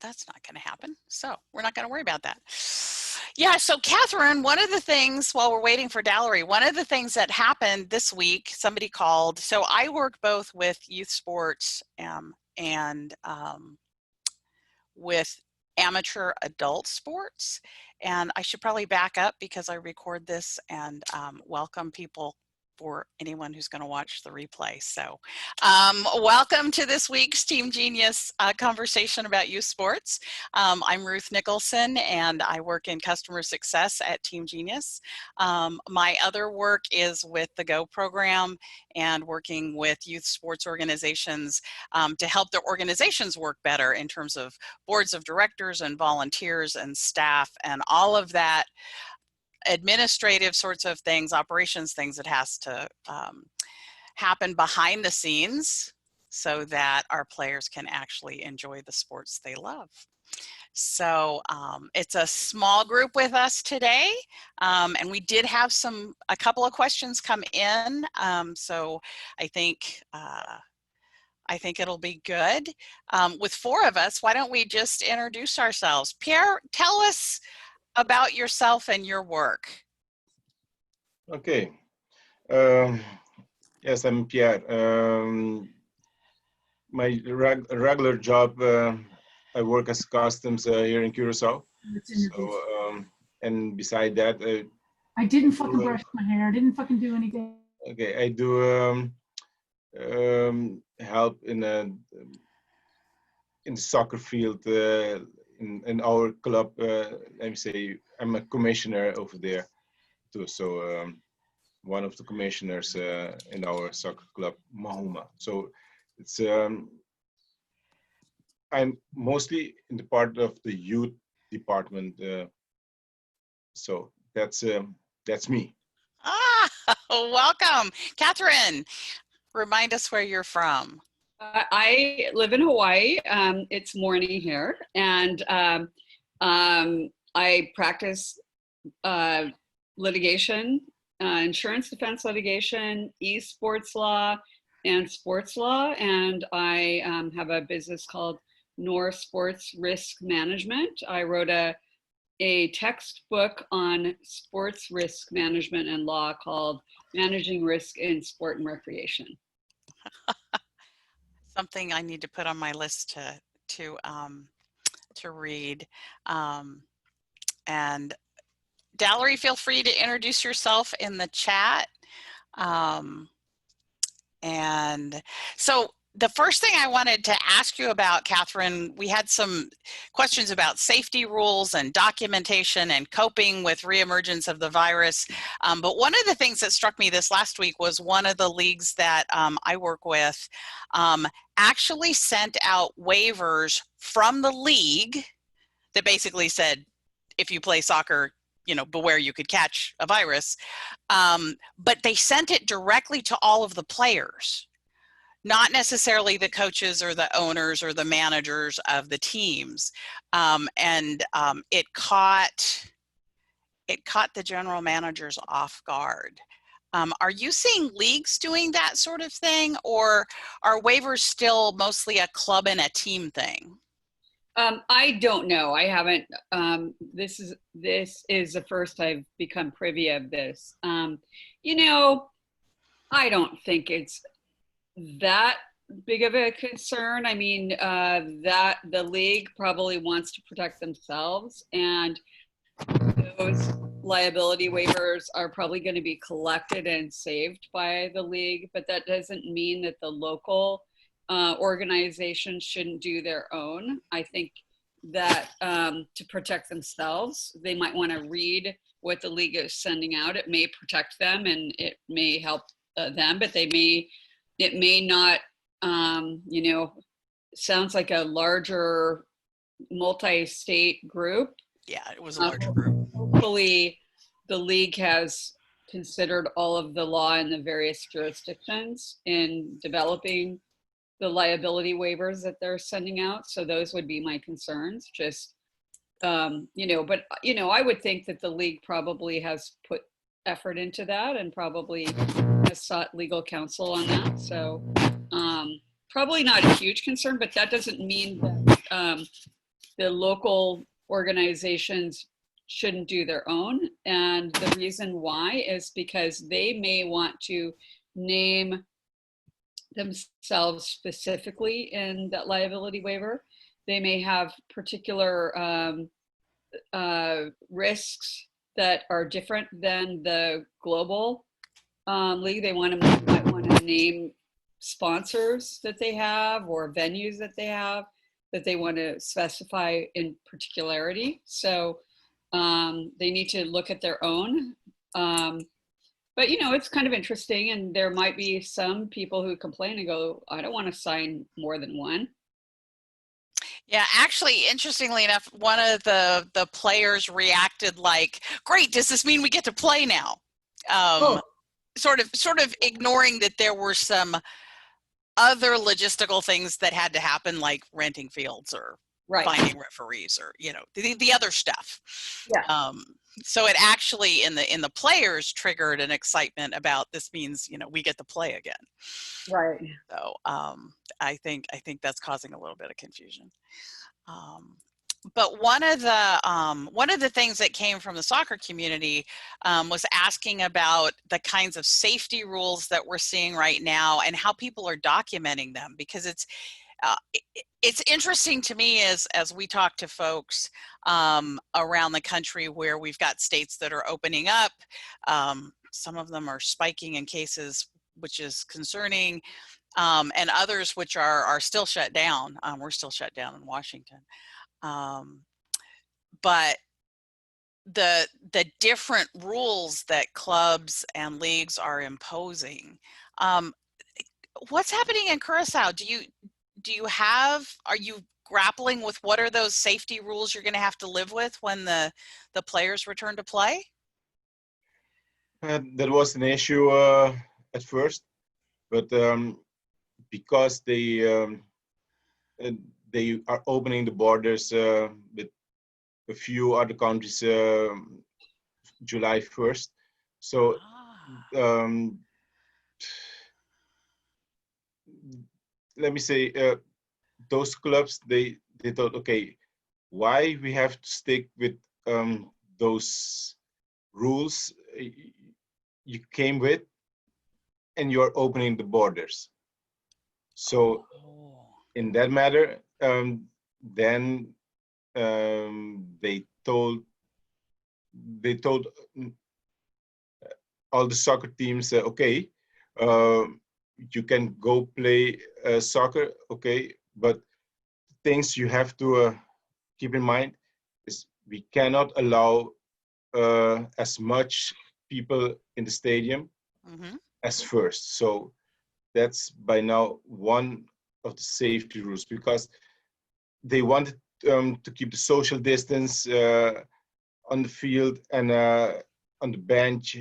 that's not going to happen. So we're not going to worry about that. Yeah, so Catherine, one of the things, while we're waiting for Valerie, one of the things that happened this week, somebody called. So I work both with youth sports and with amateur adult sports. And I should probably back up because I record this and welcome people for anyone who's going to watch the replay. So welcome to this week's Team Genius conversation about youth sports. I'm Ruth Nicholson and I work in customer success at Team Genius. My other work is with the GO program and working with youth sports organizations to help their organizations work better in terms of boards of directors and volunteers and staff and all of that administrative sorts of things, operations things that has to happen behind the scenes so that our players can actually enjoy the sports they love. So it's a small group with us today, and we did have a couple of questions come in. So I think it'll be good. With four of us, why don't we just introduce ourselves? Pierre, tell us about yourself and your work. Okay. Yes, I'm Pierre. My regular job, I work as customs here in Curacao. So, and beside that, I didn't fucking brush my hair. I didn't fucking do anything. Okay, I do help in the soccer field in our club. Let me say I'm a commissioner over there too. So one of the commissioners in our soccer club, Mahoma. So it's I'm mostly in the part of the youth department. So that's me. Ah, welcome. Catherine, remind us where you're from. I live in Hawaii. It's morning here, and I practice litigation, insurance defense litigation, esports law, and sports law. And I have a business called North Sports Risk Management. I wrote a textbook on sports risk management and law called Managing Risk in Sport and Recreation. Something I need to put on my list to read. And Valerie, feel free to introduce yourself in the chat. And so the first thing I wanted to ask you about, Catherine, we had some questions about safety rules and documentation and coping with reemergence of the virus. But one of the things that struck me this last week was one of the leagues that I work with actually sent out waivers from the league that basically said, if you play soccer, beware you could catch a virus. But they sent it directly to all of the players, not necessarily the coaches or the owners or the managers of the teams. It caught the general managers off guard. Are you seeing leagues doing that sort of thing, or are waivers still mostly a club and a team thing? I don't know. I haven't. This is the first I've become privy of this. I don't think it's that big of a concern. I mean, that the league probably wants to protect themselves, and those liability waivers are probably going to be collected and saved by the league, but that doesn't mean that the local organizations shouldn't do their own. I think that to protect themselves, they might want to read what the league is sending out. It may protect them and it may help them, but it may not, sounds like a larger multi-state group. Yeah, it was a larger group. Hopefully the league has considered all of the law in the various jurisdictions in developing the liability waivers that they're sending out. So those would be my concerns. Just, I would think that the league probably has put effort into that and probably has sought legal counsel on that. So probably not a huge concern, but that doesn't mean that the local organizations shouldn't do their own. And the reason why is because they may want to name themselves specifically in that liability waiver. They may have particular risks that are different than the global league. They might want to name sponsors that they have or venues that they have that they want to specify in particularity. So they need to look at their own. But you know, it's kind of interesting, and there might be some people who complain and go, I don't want to sign more than one. Yeah, actually, interestingly enough, one of the players reacted like, "Great, does this mean we get to play now?" Sort of ignoring that there were some other logistical things that had to happen, like renting fields or finding referees or, you know, the other stuff. Yeah. So it actually in the players triggered an excitement about this means, you know, we get to play again. Right. So I think that's causing a little bit of confusion. But one of the things that came from the soccer community was asking about the kinds of safety rules that we're seeing right now and how people are documenting them, because it's interesting to me as we talk to folks around the country where we've got states that are opening up. Some of them are spiking in cases, which is concerning, and others which are still shut down. We're still shut down in Washington. But the different rules that clubs and leagues are imposing. What's happening in Curacao? Are you grappling with what are those safety rules you're going to have to live with when the players return to play? That was an issue at first, but because they are opening the borders with a few other countries July 1st. So let me say, those clubs, they thought, okay, why we have to stick with those rules you came with, and you're opening the borders. So in that matter, then they told all the soccer teams, okay, you can go play soccer, okay, but things you have to keep in mind is we cannot allow as much people in the stadium as first. So that's by now one of the safety rules, because they wanted to keep the social distance on the field and on the bench,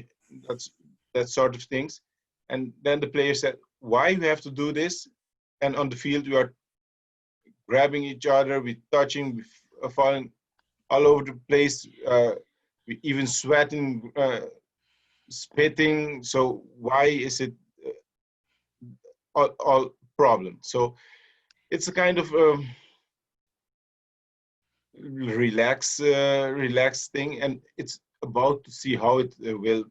that sort of things. And then the player said, why we have to do this? And on the field, we are grabbing each other, we touching, we falling all over the place, we even sweating, spitting. So why is it all problem? So it's a kind of relaxed thing, and it's about to see how it will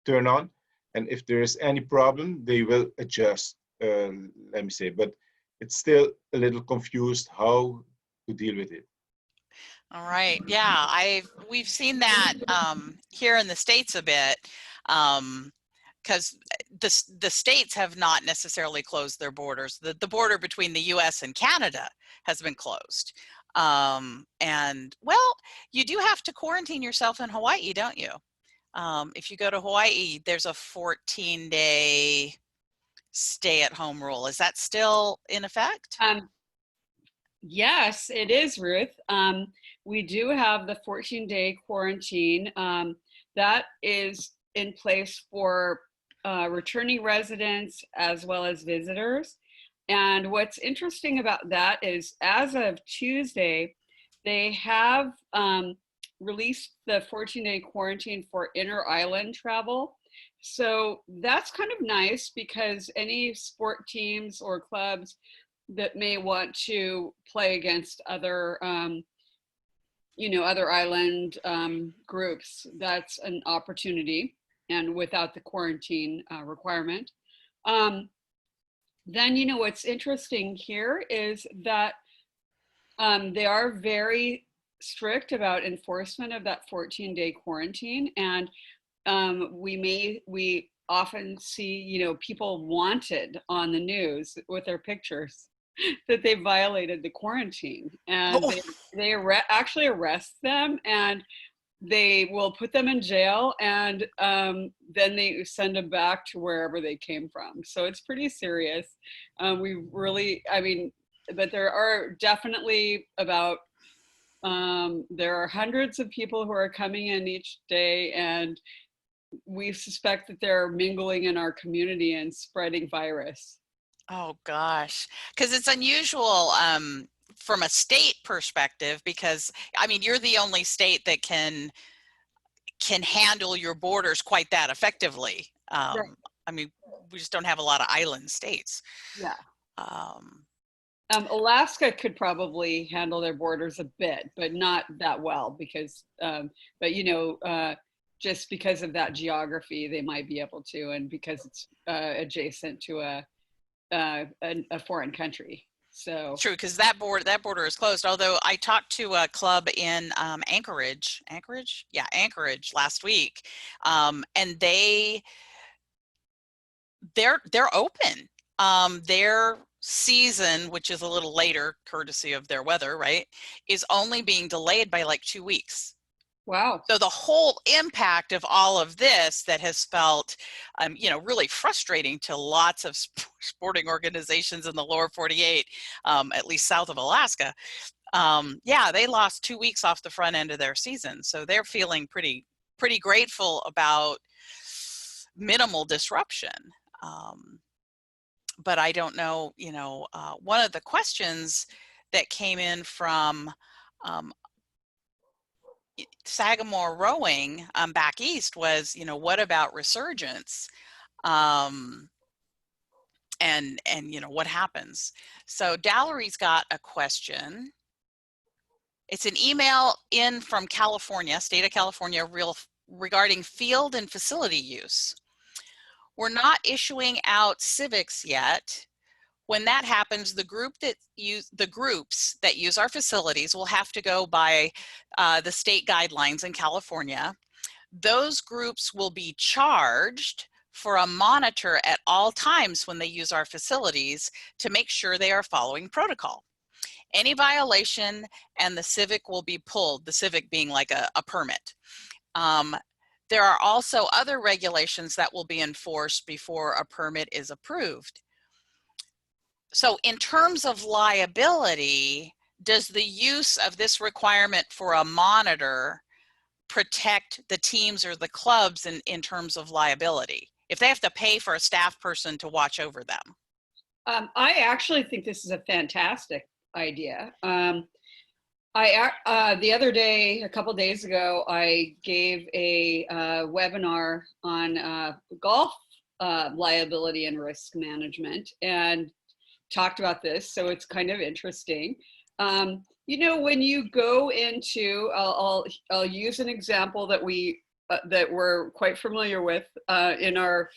turn on, and if there is any problem, they will adjust. Let me say, but it's still a little confused how to deal with it. All right. Yeah, we've seen that here in the States a bit, because the states have not necessarily closed their borders. The border between the U.S. and Canada has been closed. And well, you do have to quarantine yourself in Hawaii, don't you? If you go to Hawaii, there's a 14-day stay-at-home rule. Is that still in effect? Yes, it is, Ruth. We do have the 14-day quarantine. That is in place for returning residents as well as visitors. And what's interesting about that is, as of Tuesday, they have released the 14-day quarantine for inter-island travel. So that's kind of nice, because any sport teams or clubs that may want to play against other, other island groups, that's an opportunity, and without the quarantine requirement. Then, what's interesting here is that they are very strict about enforcement of that 14-day quarantine. And we often see, people wanted on the news with their pictures that they violated the quarantine, and they actually arrest them, and they will put them in jail, and then they send them back to wherever they came from. So it's pretty serious. We really, but there are definitely about, there are hundreds of people who are coming in each day, and we suspect that they're mingling in our community and spreading virus. Oh gosh, because it's unusual from a state perspective, because you're the only state that can handle your borders quite that effectively. Right. We just don't have a lot of island states. Yeah. Alaska could probably handle their borders a bit, but not that well, because, just because of that geography, they might be able to, and because it's adjacent to a foreign country. So true, because that border is closed. Although I talked to a club in Anchorage last week, and they're open. Their season, which is a little later, courtesy of their weather, right, is only being delayed by like 2 weeks. Wow. So the whole impact of all of this that has felt, really frustrating to lots of sporting organizations in the lower 48, at least south of Alaska. They lost 2 weeks off the front end of their season. So they're feeling pretty grateful about minimal disruption. But I don't know, one of the questions that came in from Sagamore Rowing back east was, what about resurgence? And what happens? So Dallery's got a question. It's an email in from California, state of California, regarding field and facility use. We're not issuing out civics yet. When that happens, the groups that use our facilities will have to go by the state guidelines in California. Those groups will be charged for a monitor at all times when they use our facilities to make sure they are following protocol. Any violation and the civic will be pulled, the civic being like a permit. There are also other regulations that will be enforced before a permit is approved. So in terms of liability, does the use of this requirement for a monitor protect the teams or the clubs in terms of liability, if they have to pay for a staff person to watch over them? I actually think this is a fantastic idea. The other day, a couple days ago, I gave a webinar on golf liability and risk management, and talked about this, so it's kind of interesting. When you go into, I'll use an example that we're quite familiar with in our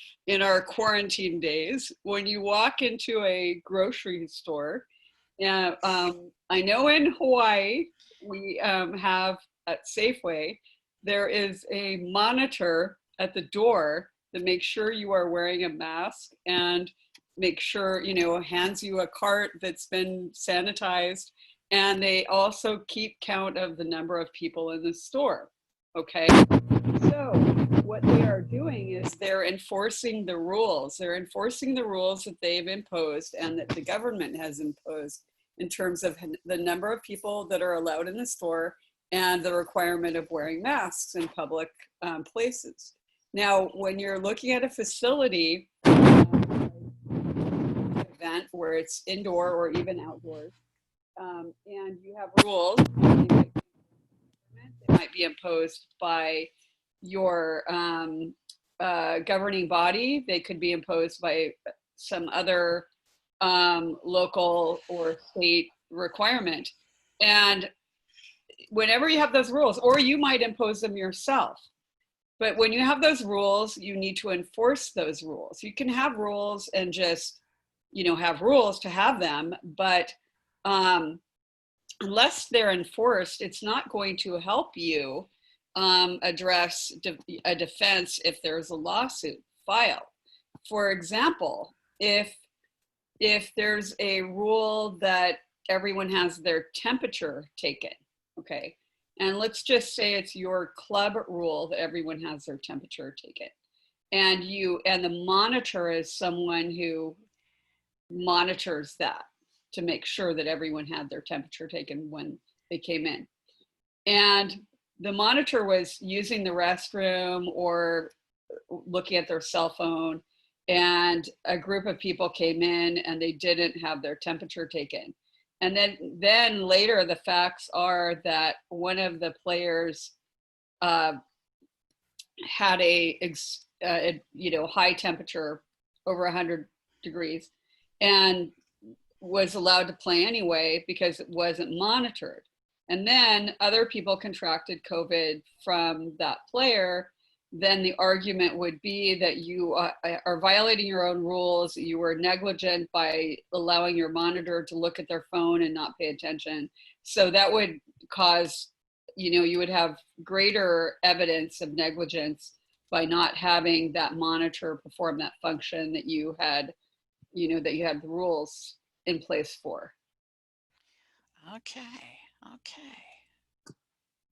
quarantine days. When you walk into a grocery store, I know in Hawaii we have at Safeway, there is a monitor at the door that makes sure you are wearing a mask, and make sure, hands you a cart that's been sanitized, and they also keep count of the number of people in the store. Okay, so what they are doing is they're enforcing the rules. They're enforcing the rules that they've imposed and that the government has imposed in terms of the number of people that are allowed in the store and the requirement of wearing masks in public places. Now, when you're looking at a facility, event where it's indoor or even outdoors, and you have rules, they might be imposed by your governing body. They could be imposed by some other local or state requirement. And whenever you have those rules, or you might impose them yourself, but when you have those rules, you need to enforce those rules. You can have rules and just, have rules to have them, but unless they're enforced, it's not going to help you address a defense if there's a lawsuit filed. For example, if there's a rule that everyone has their temperature taken, okay, and let's just say it's your club rule that everyone has their temperature taken, and the monitor is someone who monitors that to make sure that everyone had their temperature taken when they came in, and the monitor was using the restroom or looking at their cell phone, and a group of people came in and they didn't have their temperature taken. And then later the facts are that one of the players had a high temperature over 100 degrees and was allowed to play anyway because it wasn't monitored. And then other people contracted COVID from that player. Then the argument would be that you are violating your own rules. You were negligent by allowing your monitor to look at their phone and not pay attention. So that would cause, you would have greater evidence of negligence by not having that monitor perform that function that you had, that you had the rules in place for. Okay.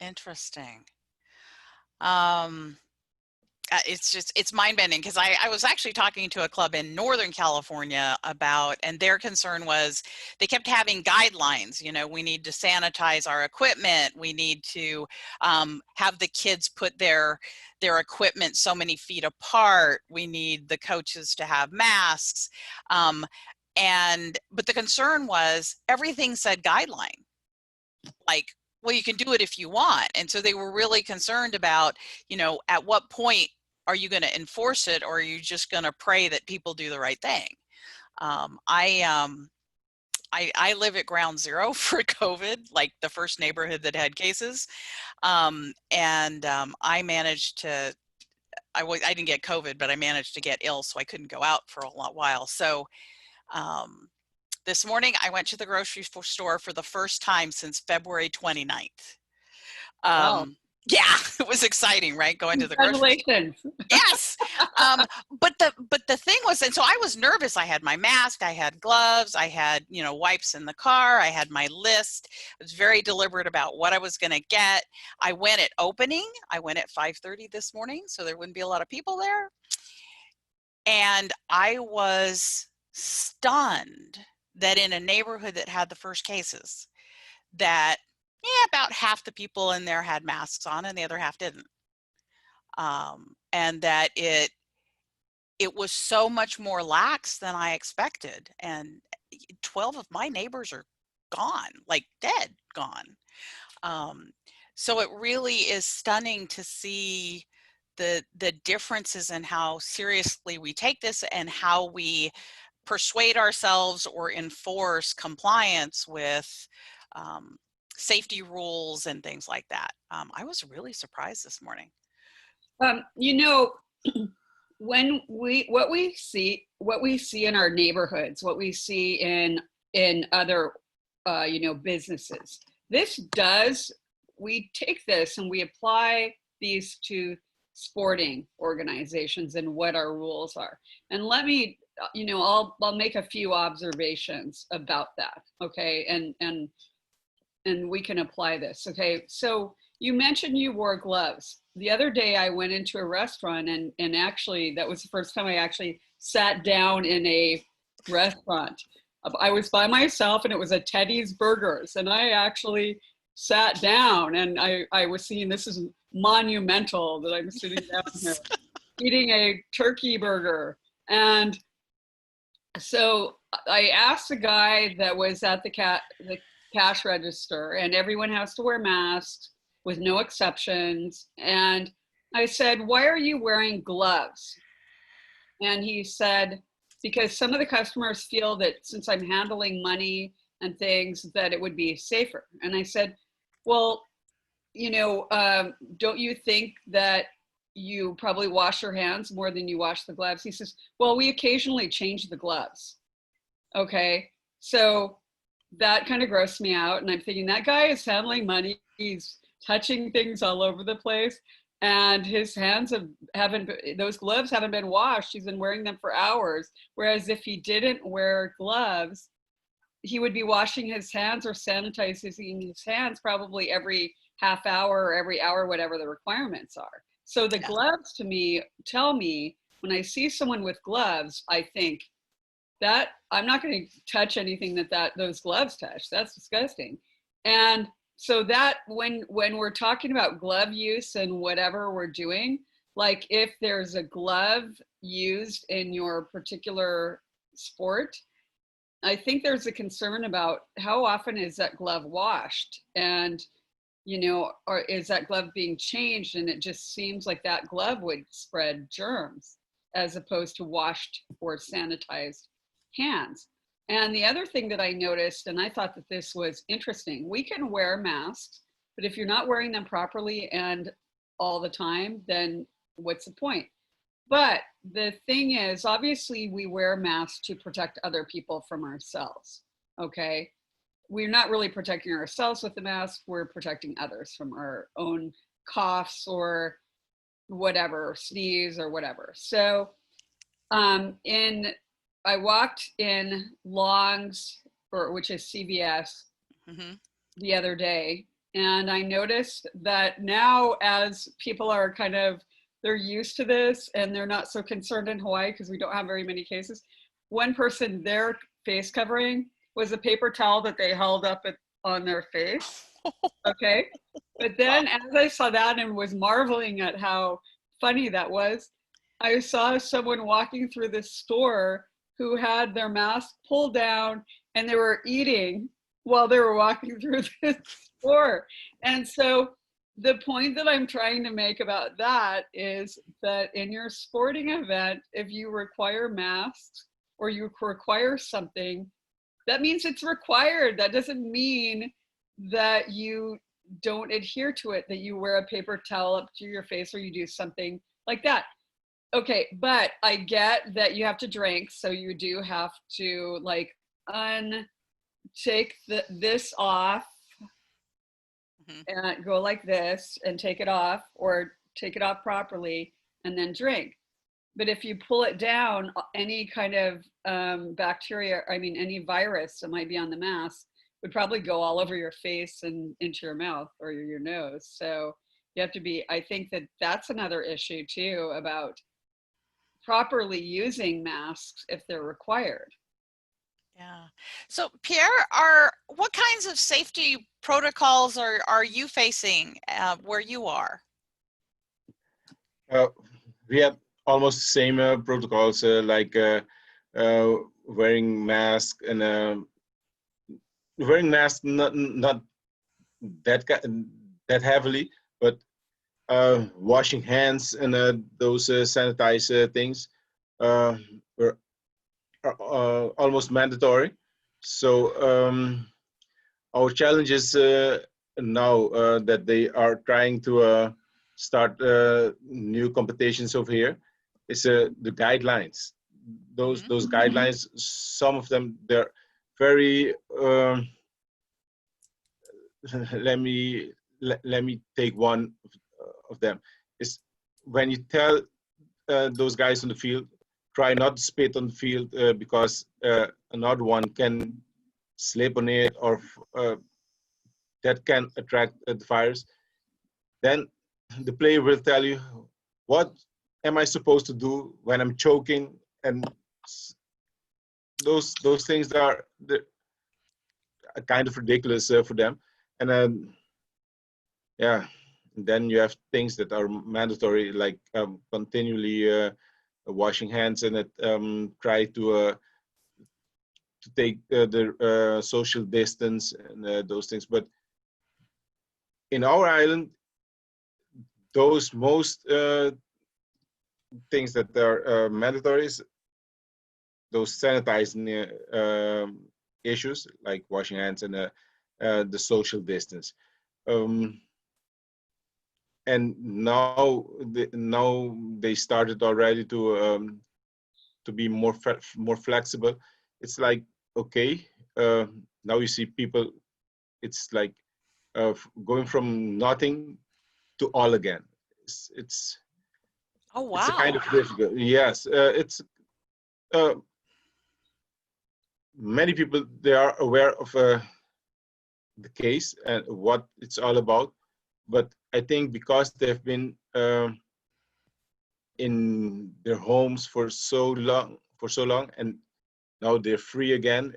Interesting. It's mind-bending because I was actually talking to a club in Northern California and their concern was they kept having guidelines. We need to sanitize our equipment. We need to have the kids put their equipment so many feet apart. We need the coaches to have masks. But the concern was everything said guideline. Like, well, you can do it if you want. And so they were really concerned about, at what point are you going to enforce it, or are you just going to pray that people do the right thing? I live at ground zero for COVID, like the first neighborhood that had cases. I managed to, I didn't get COVID, but I managed to get ill, so I couldn't go out for a while. So this morning, I went to the grocery store for the first time since February 29th. Wow. Yeah, it was exciting, right? Going to the grocery store. Congratulations. Yes. But the thing was, and so I was nervous. I had my mask, I had gloves, I had, wipes in the car, I had my list. I was very deliberate about what I was going to get. I went at opening. I went at 5:30 this morning, so there wouldn't be a lot of people there. And I was stunned that in a neighborhood that had the first cases, that about half the people in there had masks on and the other half didn't. And that it was so much more lax than I expected. And 12 of my neighbors are gone, like dead, gone. So it really is stunning to see the differences in how seriously we take this and how we persuade ourselves or enforce compliance with safety rules and things like that. I was really surprised this morning. When what we see in our neighborhoods, what we see in other businesses, we take this and we apply these to sporting organizations and what our rules are. And let me, I'll make a few observations about that, okay? And we can apply this, okay? So you mentioned you wore gloves. The other day I went into a restaurant and actually that was the first time I actually sat down in a restaurant. I was by myself and it was a Teddy's Burgers, and I actually sat down and I was seeing, this is monumental that I'm sitting down here eating a turkey burger. And so I asked the guy that was at the cash register, and everyone has to wear masks with no exceptions. And I said, "Why are you wearing gloves?" And he said, because some of the customers feel that since I'm handling money and things, that it would be safer. And I said, well, you know, don't you think that you probably wash your hands more than you wash the gloves? He says, well, we occasionally change the gloves. Okay, so that kind of grossed me out. And I'm thinking, that guy is handling money. He's touching things all over the place. And his hands those gloves haven't been washed. He's been wearing them for hours. Whereas if he didn't wear gloves, he would be washing his hands or sanitizing his hands probably every half hour or every hour, whatever the requirements are. So the gloves to me tell me, when I see someone with gloves, I think that I'm not going to touch anything that those gloves touch. That's disgusting. And so that when we're talking about glove use and whatever we're doing, like if there's a glove used in your particular sport, I think there's a concern about how often is that glove washed, and you know, or is that glove being changed? And it just seems like that glove would spread germs as opposed to washed or sanitized hands. And the other thing that I noticed, and I thought that this was interesting, we can wear masks, but if you're not wearing them properly and all the time, then what's the point? But the thing is, obviously we wear masks to protect other people from ourselves, okay? We're not really protecting ourselves with the mask, we're protecting others from our own coughs or whatever, or sneeze or whatever. So I walked in Long's, which is CVS, the other day, and I noticed that now as people are kind of, they're used to this and they're not so concerned in Hawaii because we don't have very many cases. One person, their face covering was a paper towel that they held up on their face. Okay. But then as I saw that and was marveling at how funny that was, I saw someone walking through this store who had their mask pulled down and they were eating while they were walking through this store. And so the point that I'm trying to make about that is that in your sporting event, if you require masks or you require something, that means it's required. That doesn't mean that you don't adhere to it, that you wear a paper towel up to your face or you do something like that. Okay, but I get that you have to drink, so you do have to like take this off and go like this and take it off, or take it off properly and then drink. But if you pull it down, any kind of bacteria, I mean, any virus that might be on the mask would probably go all over your face and into your mouth or your nose. So you have to be, I think that that's another issue too, about properly using masks if they're required. Yeah. So Pierre, what kinds of safety protocols are you facing where you are? We have almost the same protocols, like wearing masks and wearing masks not that heavily, but washing hands and those sanitize things were almost mandatory. So our challenge is now that they are trying to start new competitions over here is the guidelines. Those guidelines, some of them, they're very let me take one of them. Is when you tell those guys on the field, try not to spit on the field because another one can slip on it, or that can attract the virus. Then the player will tell you, what am I supposed to do when I'm choking? And those things are kind of ridiculous for them. And yeah, and then you have things that are mandatory, like continually washing hands and try to take the social distance and those things. But in our island, those most things that are mandatory, those sanitizing issues like washing hands and the social distance. And now they started already to be more flexible. It's like, okay, now you see people. It's like going from nothing to all again. It's Oh, it's a kind wow. of difficult. Yes, it's uh, many people, they are aware of the case and what it's all about, but I think because they've been in their homes for so long, and now they're free again,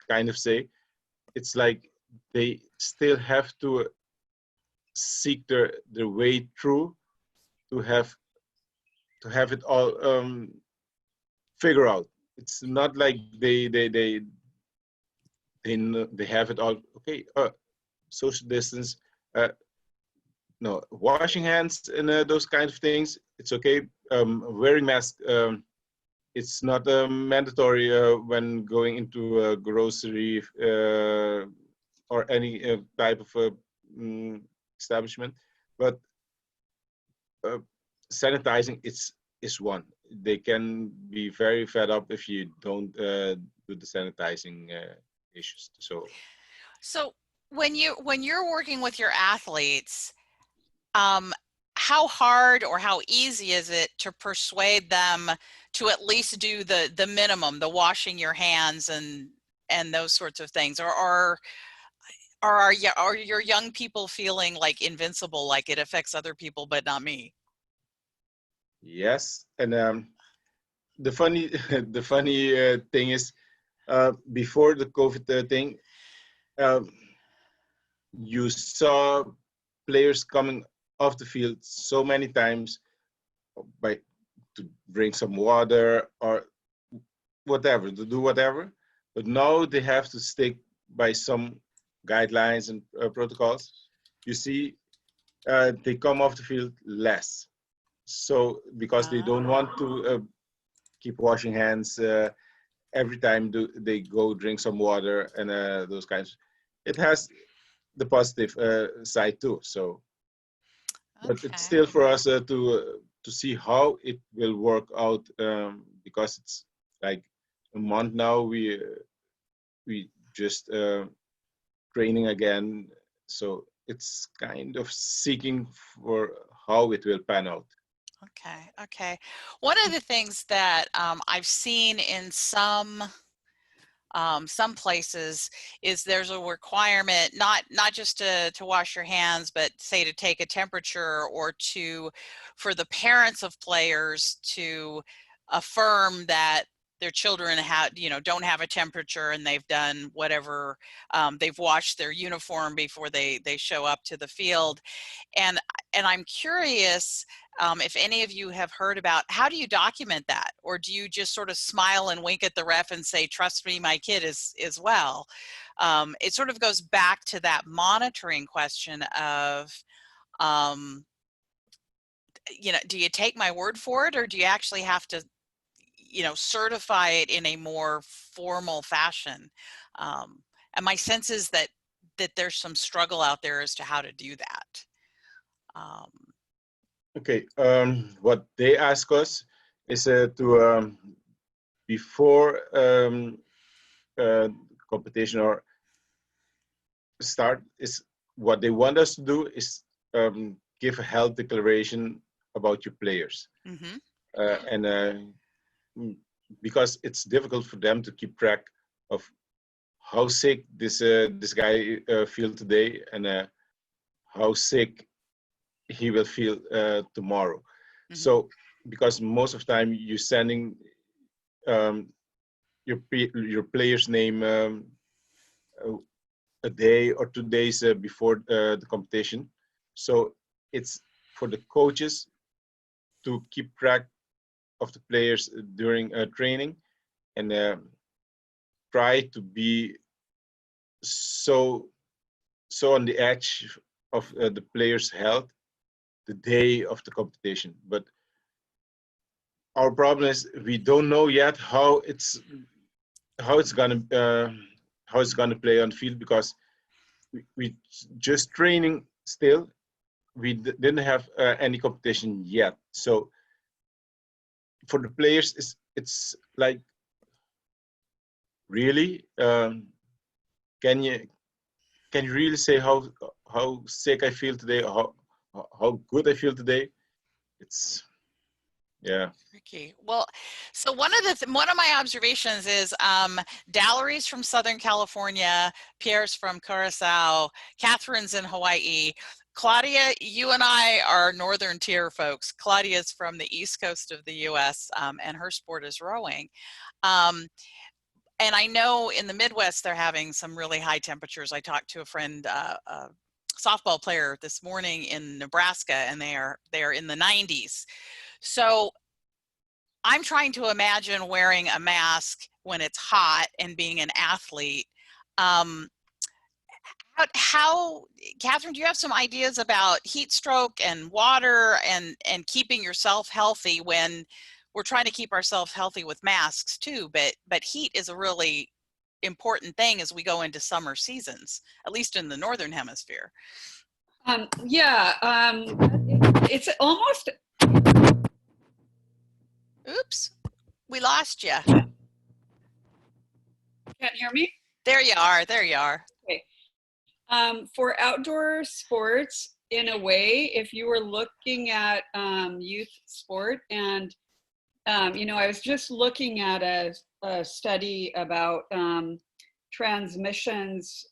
kind of say, it's like they still have to seek their way through to have it all figure out. It's not like they have it all okay. Social distance, uh, no, washing hands and those kind of things. It's okay. Wearing mask. It's not mandatory when going into a grocery or any type of establishment, but uh, sanitizing is one. They can be very fed up if you don't do the sanitizing issues. So when you're working with your athletes, um, how hard or how easy is it to persuade them to at least do the minimum, the washing your hands and those sorts of things? Or are your young people feeling like invincible, like it affects other people but not me? Yes, and the funny the funny thing is, before the COVID thing, um, you saw players coming off the field so many times by to bring some water or whatever, to do whatever, but now they have to stick by some guidelines and protocols. You see, they come off the field less, so because they don't want to keep washing hands every time they go drink some water and those kinds. It has the positive side too. So, but it's Okay. still for us to see how it will work out, because it's like a month now. We just training again, so it's kind of seeking for how it will pan out. Okay. Okay. One of the things that I've seen in some places is there's a requirement not just to wash your hands, but say to take a temperature or for the parents of players to affirm that their children don't have a temperature and they've done whatever, they've washed their uniform before they show up to the field. And I'm curious if any of you have heard about, how do you document that? Or do you just sort of smile and wink at the ref and say, trust me, my kid is well? It sort of goes back to that monitoring question of, um, do you take my word for it, or do you actually have to, certify it in a more formal fashion? And my sense is that there's some struggle out there as to how to do that. Okay, what they ask us is to before competition or start, is what they want us to do is give a health declaration about your players, Mm-hmm. and because it's difficult for them to keep track of how sick this guy feel today and how sick he will feel tomorrow. Mm-hmm. So because most of the time you're sending um, your player's name a day or 2 days before the competition, so it's for the coaches to keep track of the players during training and try to be so on the edge of the player's health the day of the competition. But our problem is we don't know yet how it's gonna play on the field, because we just training still. We didn't have any competition yet. So for the players, it's like, really, can you really say how sick I feel today, or how good I feel today? It's, yeah. Tricky. Well, so one of my observations is Dallery's from Southern California, Pierre's from Curacao, Catherine's in Hawaii. Claudia, you and I are Northern Tier folks. Claudia's from the East Coast of the US, and her sport is rowing. And I know in the Midwest, they're having some really high temperatures. I talked to a friend, a softball player this morning in Nebraska, and they are in the 90s. So I'm trying to imagine wearing a mask when it's hot and being an athlete. How, Catherine, do you have some ideas about heat stroke and water and keeping yourself healthy when we're trying to keep ourselves healthy with masks too, but heat is a really important thing as we go into summer seasons, at least in the Northern Hemisphere? It's almost. Oops, we lost you. Can't hear me? There you are. There you are. Okay. For outdoor sports, in a way, if you were looking at youth sport, and I was just looking at a study about transmissions.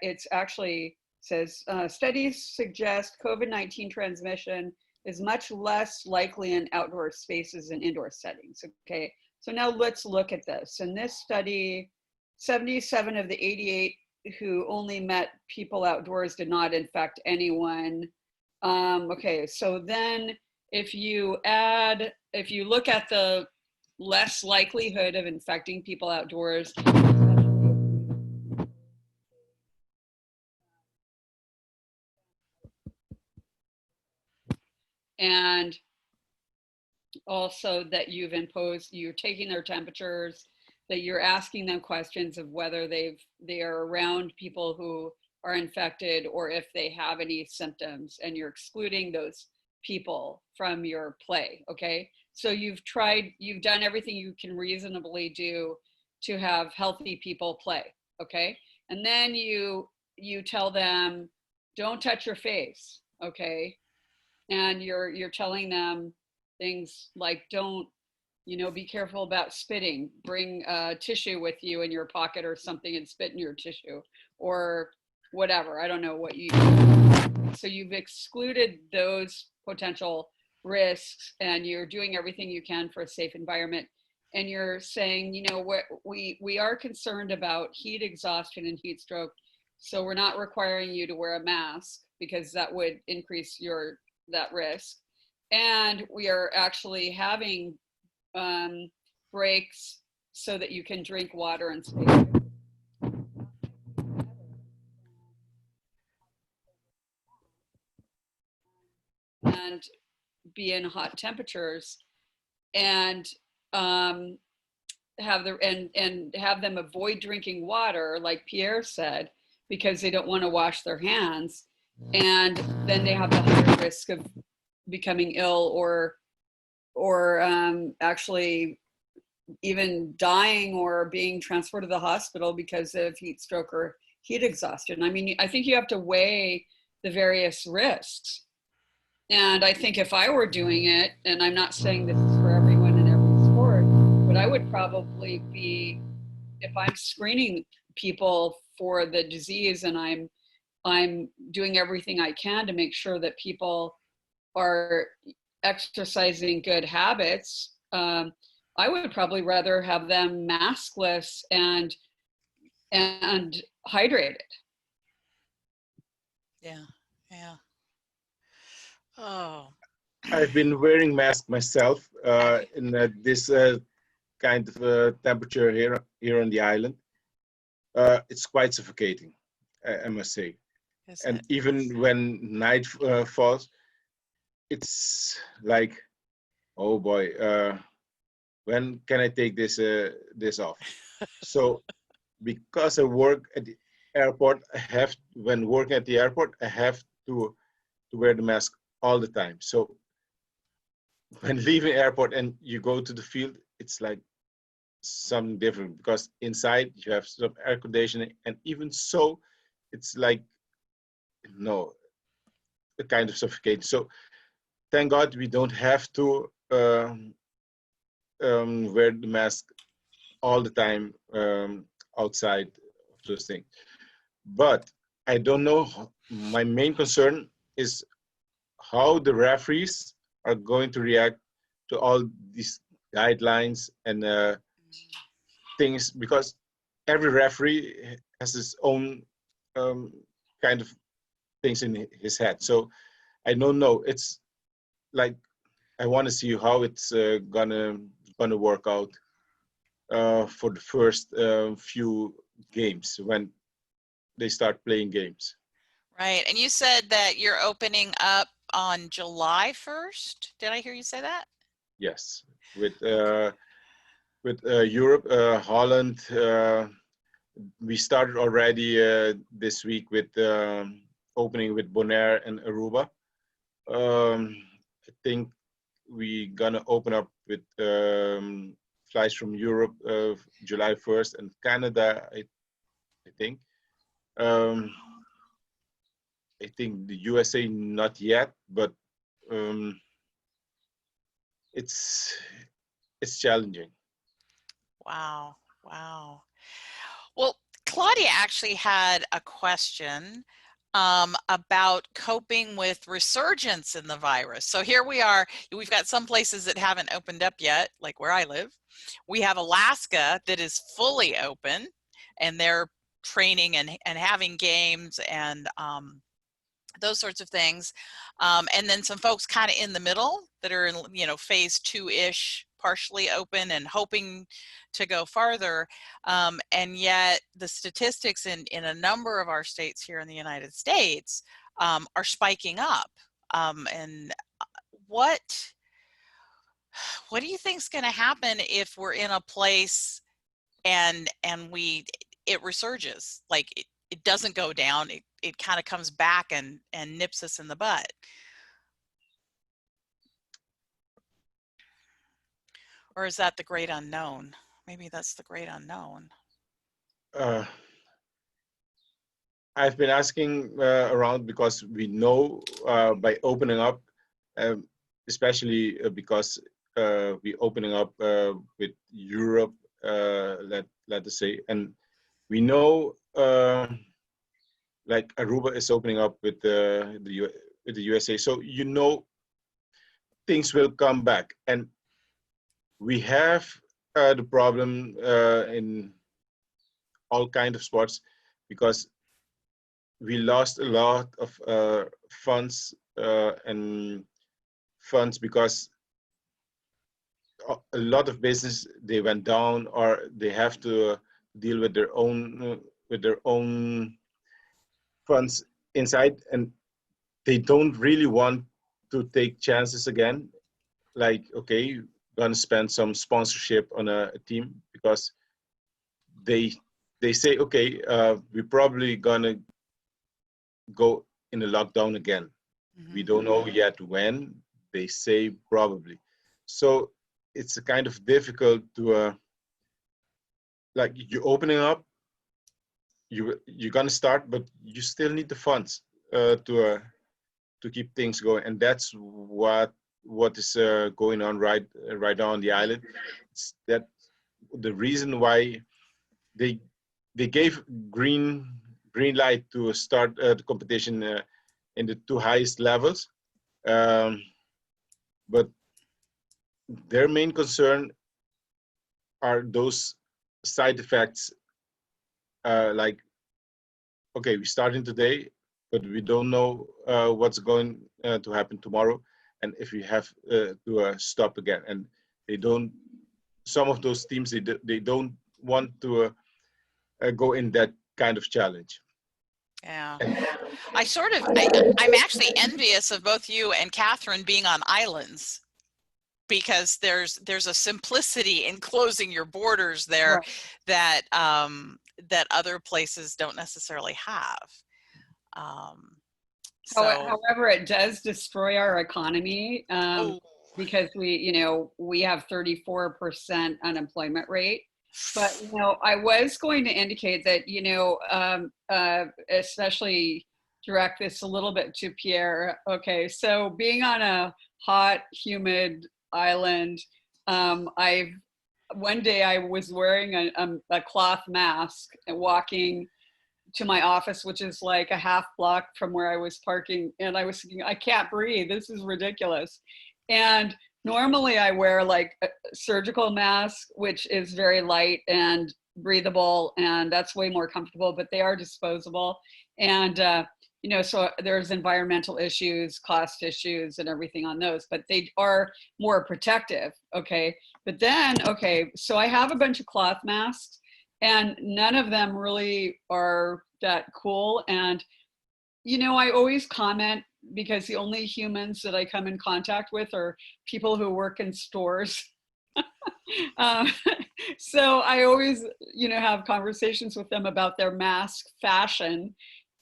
It's actually says studies suggest COVID-19 transmission is much less likely in outdoor spaces and indoor settings. Okay, so now let's look at this. In this study, 77 of the 88 who only met people outdoors did not infect anyone. Okay, so then if you look at the less likelihood of infecting people outdoors, and also that you're taking their temperatures, that you're asking them questions of whether they are around people who are infected or if they have any symptoms, and you're excluding those people from your play. Okay, so you've done everything you can reasonably do to have healthy people play. Okay, and then you tell them, don't touch your face. Okay, and you're telling them things like, don't, be careful about spitting, bring tissue with you in your pocket or something and spit in your tissue, or whatever. I don't know what you do. So you've excluded those potential risks, and you're doing everything you can for a safe environment. And you're saying, we are concerned about heat exhaustion and heat stroke, so we're not requiring you to wear a mask because that would increase that risk. And we are actually having breaks so that you can drink water and space. And be in hot temperatures, and have them avoid drinking water, like Pierre said, because they don't want to wash their hands, and then they have the higher risk of becoming ill or actually even dying or being transferred to the hospital because of heat stroke or heat exhaustion. I mean, I think you have to weigh the various risks. And I think if I were doing it, and I'm not saying this is for everyone in every sport, but I would probably be, if I'm screening people for the disease and I'm doing everything I can to make sure that people are exercising good habits, I would probably rather have them maskless and hydrated. Yeah. Oh. I've been wearing mask myself in this kind of temperature here on the island. It's quite suffocating, I must say. And even when night falls, it's like oh boy, when can I take this off? So because I work at the airport, when working at the airport, I have to wear the mask all the time. So when leaving airport and you go to the field, it's like something different because inside you have some air conditioning, and even so, it's like no, a kind of suffocating. So thank God we don't have to wear the mask all the time outside of those things. But I don't know. My main concern is how the referees are going to react to all these guidelines and things, because every referee has his own um, kind of things in his head. So I don't know. It's like I want to see how it's gonna work out for the first few games when they start playing games. Right. And you said that you're opening up on July 1st. Did I hear you say that? Yes, with Europe, Holland. We started already this week with opening with Bonaire and Aruba. I think we gonna open up with flights from Europe July 1st and Canada. I think. Um, I think the USA not yet, but um, it's it's challenging. Wow. Wow. Well, Claudia actually had a question about coping with resurgence in the virus. So here we are. We've got some places that haven't opened up yet, like where I live. We have Alaska that is fully open, and they're training and having games and those sorts of things. And then some folks kind of in the middle that are in, phase 2-ish, partially open and hoping to go farther. And yet the statistics in a number of our states here in the United States are spiking up. And what do you think is going to happen if we're in a place and it resurges? Like it doesn't go down, it kind of comes back and nips us in the butt. Or is that the great unknown? Maybe that's the great unknown. I've been asking around because we know by opening up, especially because we opening up with Europe, let us say, and we know like Aruba is opening up with the USA, so things will come back, and we have the problem in all kind of sports because we lost a lot of funds because a lot of business, they went down or they have to deal with their own funds inside, and they don't really want to take chances again. Like, okay, gonna spend some sponsorship on a team because they say, okay, we're probably gonna go in a lockdown again. Mm-hmm. We don't know yet when. They say probably. So it's a kind of difficult to like you're opening up. You're gonna start, but you still need the funds to keep things going, and that's what is going on right now on the island. It's that the reason why they gave green light to start the competition in the 2 highest levels, but their main concern are those side effects, like, okay, we're starting today, but we don't know what's going to happen tomorrow, and if we have to stop again. And they don't. Some of those teams they don't want to go in that kind of challenge. Yeah, I'm actually envious of both you and Catherine being on islands. because there's a simplicity in closing your borders there Right. that that other places don't necessarily have. So, However, it does destroy our economy oh, because we have 34% unemployment rate. But I was going to indicate that especially direct this a little bit to Pierre. Okay, so being on a hot, humid island, one day I was wearing a cloth mask and walking to my office, which is like a half block from where I was parking. And I was thinking, I can't breathe. This is ridiculous. And normally I wear like a surgical mask, which is very light and breathable, and that's way more comfortable, but they are disposable. And, so there's environmental issues, cost issues, and everything on those, but they are more protective. Okay. But then, okay, so I have a bunch of cloth masks, and none of them really are that cool. And I always comment because the only humans that I come in contact with are people who work in stores. um, so I always have conversations with them about their mask fashion.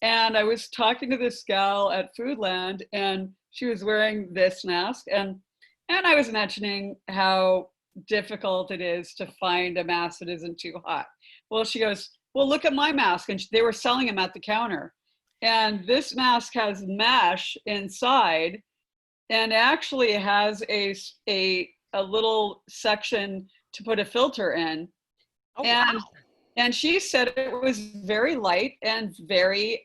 And I was talking to this gal at Foodland, and she was wearing this mask, and I was mentioning how difficult it is to find a mask that isn't too hot. Well, she goes, well, look at my mask. And they were selling them at the counter. And this mask has mesh inside, and actually has a little section to put a filter in. oh And wow. and she said it was very light and very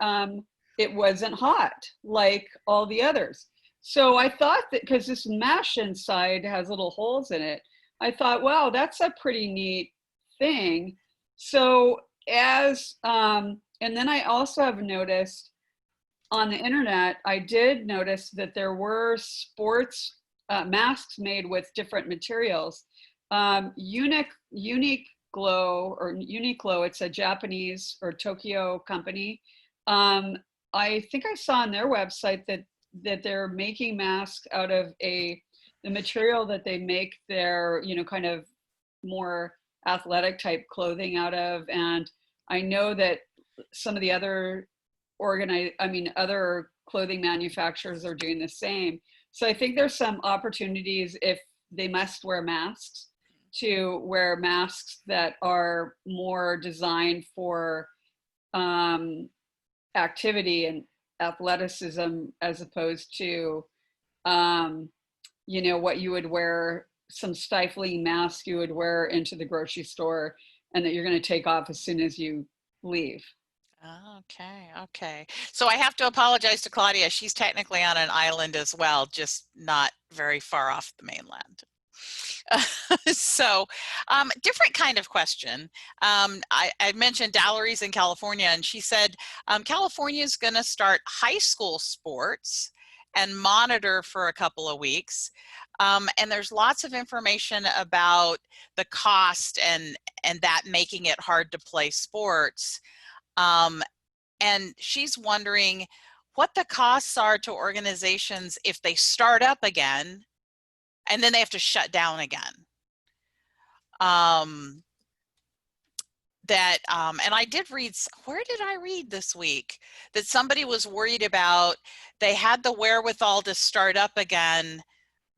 it wasn't hot like all the others. So I thought that because this mesh inside has little holes in it, I thought, wow, that's a pretty neat thing. So and then I also have noticed on the internet, I did notice that there were sports masks made with different materials. Uniqlo, it's a Japanese or Tokyo company. I think I saw on their website that they're making masks out of the material that they make their, kind of more athletic type clothing out of. And I know that some of the other other clothing manufacturers are doing the same. So I think there's some opportunities, if they must wear masks, to wear masks that are more designed for activity and athleticism, as opposed to what you would wear, some stifling mask you would wear into the grocery store and that you're going to take off as soon as you leave. Okay. So I have to apologize to Claudia. She's technically on an island as well, just not very far off the mainland. So different kind of question. I mentioned Dallery's in California, and she said California is going to start high school sports and monitor for a couple of weeks. And there's lots of information about the cost and that making it hard to play sports. And she's wondering what the costs are to organizations if they start up again and then they have to shut down again. And I did read, where did I read this week? That somebody was worried about, they had the wherewithal to start up again,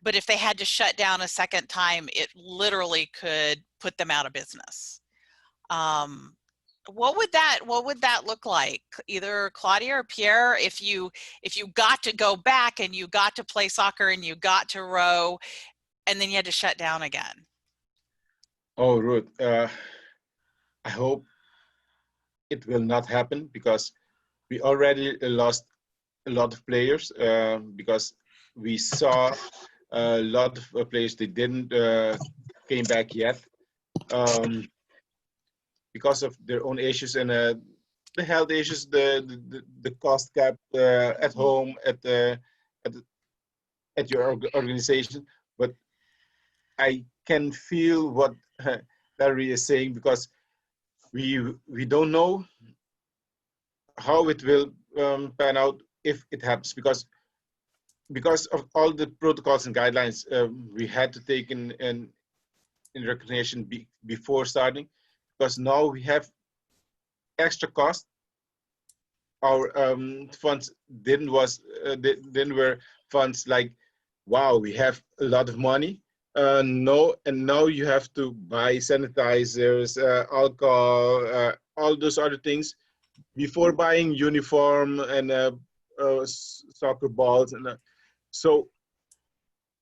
but if they had to shut down a second time, it literally could put them out of business. What would that look like? Either Claudia or Pierre, if you got to go back and you got to play soccer and you got to row and then you had to shut down again. Oh, Ruth, I hope it will not happen, because we already lost a lot of players, because we saw a lot of players that didn't came back yet. Because of their own issues and the health issues, the cost cap at home, at your organization. But I can feel what Larry is saying, because we don't know how it will pan out if it happens, because because of all the protocols and guidelines we had to take in recognition before starting, because now we have extra cost. Our funds didn't were funds like, wow, we have a lot of money. No, and now you have to buy sanitizers, alcohol, all those other things before buying uniform and soccer balls. And so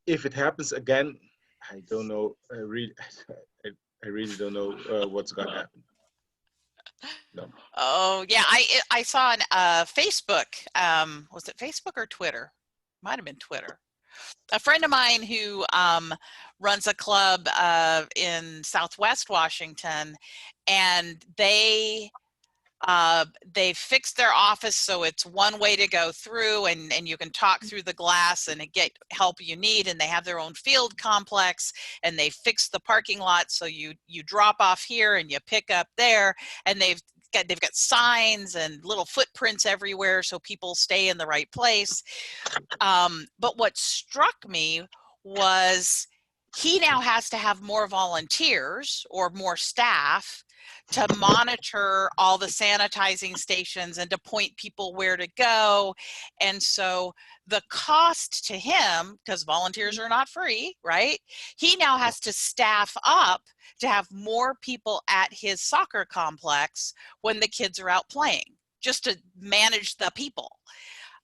if it happens again, I don't know. I really don't know what's gonna happen. No. Oh yeah, I saw on Facebook. Was it Facebook or Twitter? Might have been Twitter. A friend of mine who runs a club in Southwest Washington, and they fixed their office so it's one way to go through, and you can talk through the glass and get help you need, and they have their own field complex, and they fixed the parking lot so you drop off here and you pick up there, and they've got signs and little footprints everywhere so people stay in the right place. But what struck me was he now has to have more volunteers or more staff to monitor all the sanitizing stations and to point people where to go. And so the cost to him, because volunteers are not free, right? He now has to staff up to have more people at his soccer complex when the kids are out playing, just to manage the people.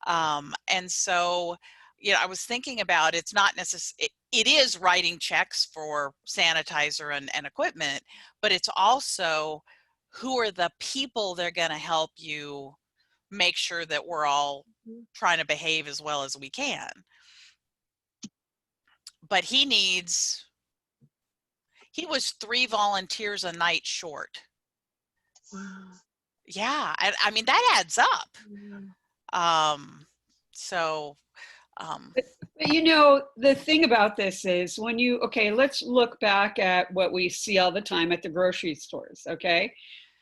And so, you know, I was thinking about, it's not necessarily, it is writing checks for sanitizer and equipment, but it's also who are the people that are going to help you make sure that we're all trying to behave as well as we can. But he was 3 volunteers a night short. Yeah, I mean, that adds up. But you know, the thing about this is when okay, let's look back at what we see all the time at the grocery stores. Okay,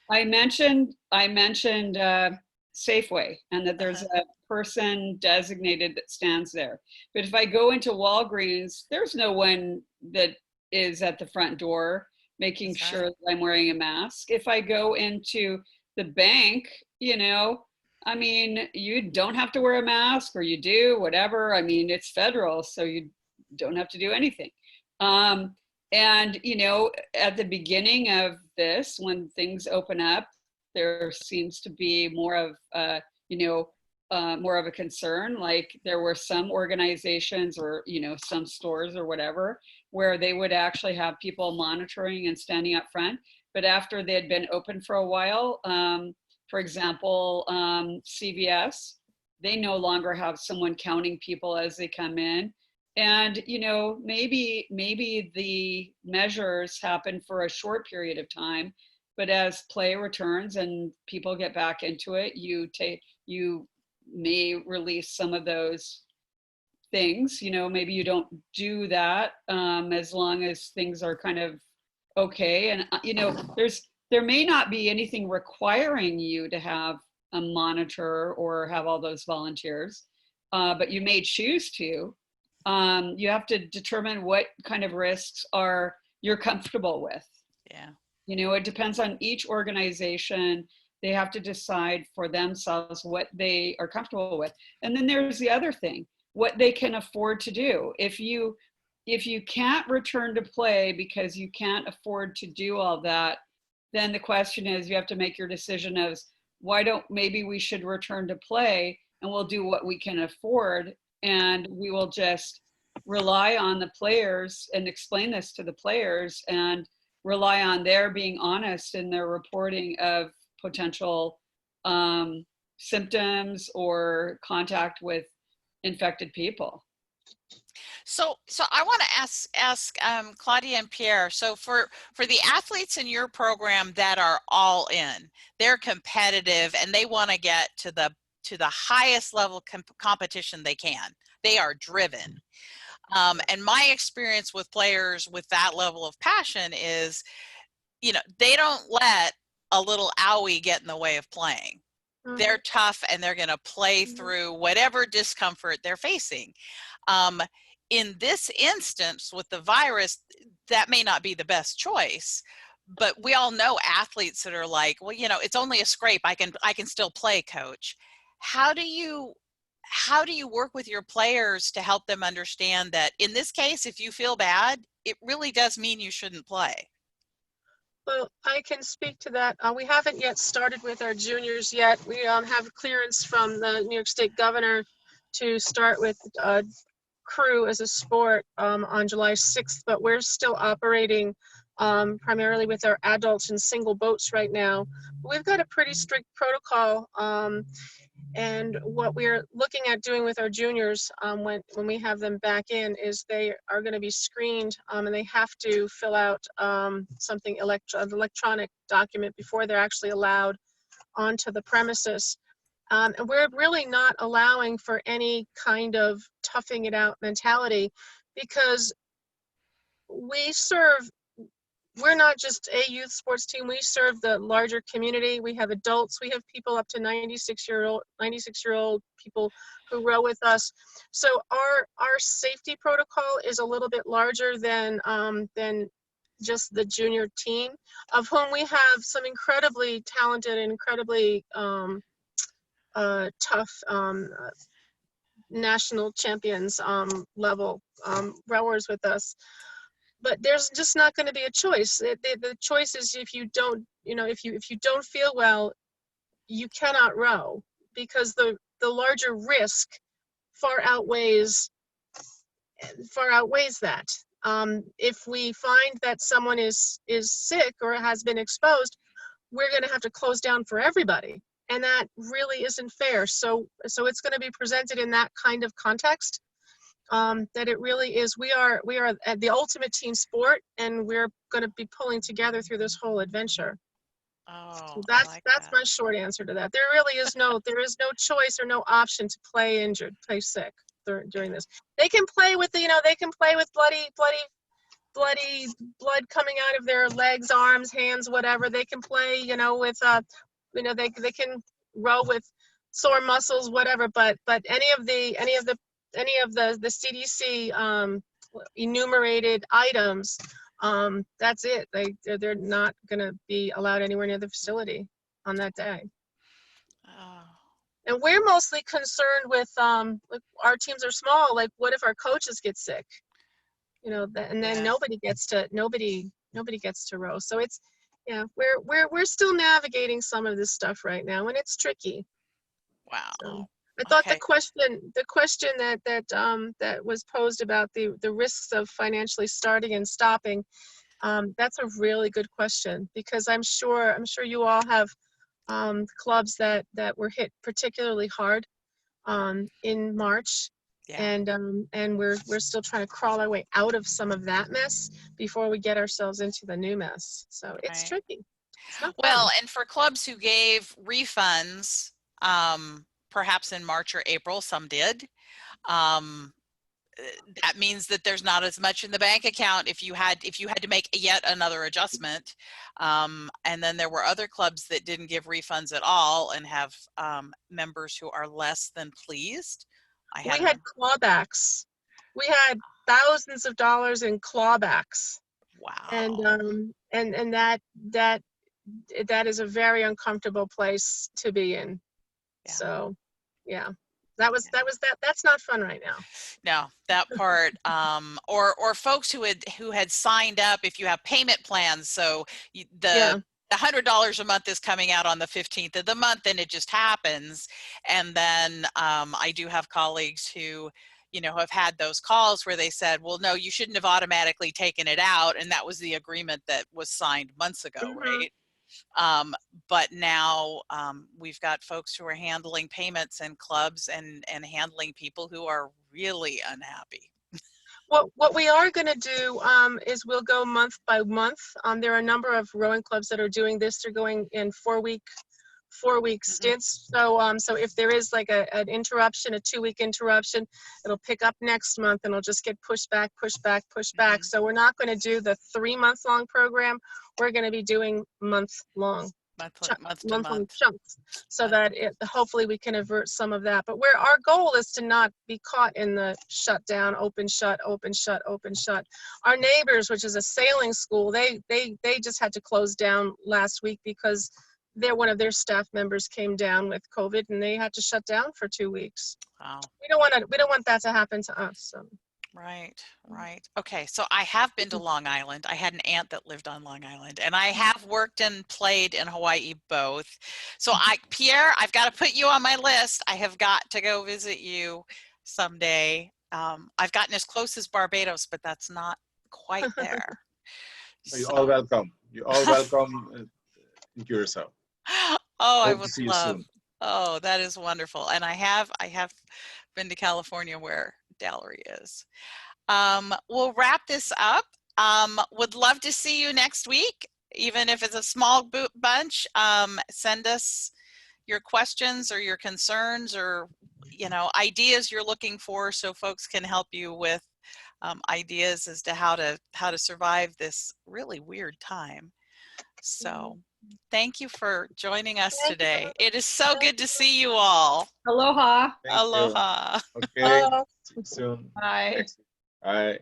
I mentioned Safeway, and that there's a person designated that stands there. But if I go into Walgreens, there's no one that is at the front door making sure that I'm wearing a mask. If I go into the bank, you know, I mean, you don't have to wear a mask, or you do, whatever. I mean, it's federal, so you don't have to do anything. And, you know, at the beginning of this, when things open up, there seems to be more of, more of a concern. Like there were some organizations or, you know, some stores or whatever, where they would actually have people monitoring and standing up front. But after they had been open for a while, for example, CVS, they no longer have someone counting people as they come in. And, you know, maybe the measures happen for a short period of time, but as play returns and people get back into it, you may release some of those things. You know, maybe you don't do that as long as things are kind of okay. And, you know, there may not be anything requiring you to have a monitor or have all those volunteers, but you may choose to. You have to determine what kind of risks you're comfortable with. Yeah. You know, it depends on each organization. They have to decide for themselves what they are comfortable with. And then there's the other thing, what they can afford to do. If you can't return to play because you can't afford to do all that, then the question is, you have to make your decision as, maybe we should return to play, and we'll do what we can afford, and we will just rely on the players and explain this to the players and rely on their being honest in their reporting of potential symptoms or contact with infected people. So I want to ask Claudia and Pierre. So for the athletes in your program that are all in, they're competitive and they want to get to the highest level competition they can. They are driven. And my experience with players with that level of passion is, you know, they don't let a little owie get in the way of playing. they're tough and they're going to play through whatever discomfort they're facing. In this instance with the virus, that may not be the best choice, but we all know athletes that are like, well, you know, it's only a scrape. I can still play, coach. How do you work with your players to help them understand that in this case, if you feel bad, it really does mean you shouldn't play? Well, I can speak to that. We haven't yet started with our juniors yet. We have clearance from the New York State governor to start with crew as a sport on July 6th, but we're still operating primarily with our adults in single boats right now. We've got a pretty strict protocol, and what we're looking at doing with our juniors when we have them back in is they are going to be screened, and they have to fill out something an electronic document before they're actually allowed onto the premises. And we're really not allowing for any kind of toughing it out mentality, because we're not just a youth sports team. We serve the larger community. We have adults. We have people up to 96-year-old people who row with us. So our safety protocol is a little bit larger than just the junior team, of whom we have some incredibly talented and incredibly tough national champions level rowers with us. But there's just not going to be a choice. The choice is, if you don't, if you don't feel well, you cannot row, because the larger risk far outweighs that. If we find that someone is sick or has been exposed, we're going to have to close down for everybody, and that really isn't fair. So it's going to be presented in that kind of context. That it really is, we are at the ultimate team sport, and we're going to be pulling together through this whole adventure. Oh, So that's that. my short answer to that. There really is no choice or no option to play injured, play sick during this. They can play with they can play with bloody blood coming out of their legs, arms, hands, whatever. They can play with they can row with sore muscles, whatever. But any of the CDC enumerated items, that's it. They're not going to be allowed anywhere near the facility on that day. Oh. And we're mostly concerned with like, our teams are small. Like, what if our coaches get sick? And then nobody gets to row. So it's we're still navigating some of this stuff right now, and it's tricky. Wow. So I thought Okay. the question that was posed about the risks of financially starting and stopping, that's a really good question, because I'm sure you all have clubs that were hit particularly hard in March. Yeah. And we're still trying to crawl our way out of some of that mess before we get ourselves into the new mess. So it's Right. tricky. It's not Well, fun. and for clubs who gave refunds, perhaps in March or April, some did. That means that there's not as much in the bank account if you had to make yet another adjustment. And then there were other clubs that didn't give refunds at all and have members who are less than pleased. We had clawbacks. We had thousands of dollars in clawbacks. Wow. And that is a very uncomfortable place to be in. Yeah. So yeah. That's not fun right now. No, that part, or folks who had signed up, if you have payment plans, so the $100 a month is coming out on the 15th of the month, and it just happens. And then I do have colleagues who, have had those calls where they said, well, no, you shouldn't have automatically taken it out. And that was the agreement that was signed months ago, right? But now we've got folks who are handling payments and clubs and handling people who are really unhappy. What we are going to do is we'll go month by month. There are a number of rowing clubs that are doing this. They're going in 4-week stints. So if there is like an interruption, a 2-week interruption, it'll pick up next month, and it'll just get pushed back. So we're not going to do the 3-month long program. We're going to be doing month long month to monthly month. chunks, so that hopefully we can avert some of that. But where our goal is to not be caught in the shutdown, open, shut, open, shut, open, shut. Our neighbors, which is a sailing school, they just had to close down last week because one of their staff members came down with COVID and they had to shut down for 2 weeks. Wow. We don't want that to happen to us. So. Right, right. Okay, so I have been to Long Island. I had an aunt that lived on Long Island, and I have worked and played in Hawaii both. So Pierre, I've got to put you on my list. I have got to go visit you someday. I've gotten as close as Barbados, but that's not quite there. You're all welcome. You're all welcome in Curacao. Oh, I Hope to would see you love. soon. Oh, that is wonderful. And I have been to California where Dallery is. We'll wrap this up. Would love to see you next week, even if it's a small bunch. Send us your questions or your concerns or ideas you're looking for, so folks can help you with ideas as to how to survive this really weird time. So thank you for joining us today. It is so good to see you all. Aloha. Thank you. Aloha. Okay. See you soon. Bye. All right.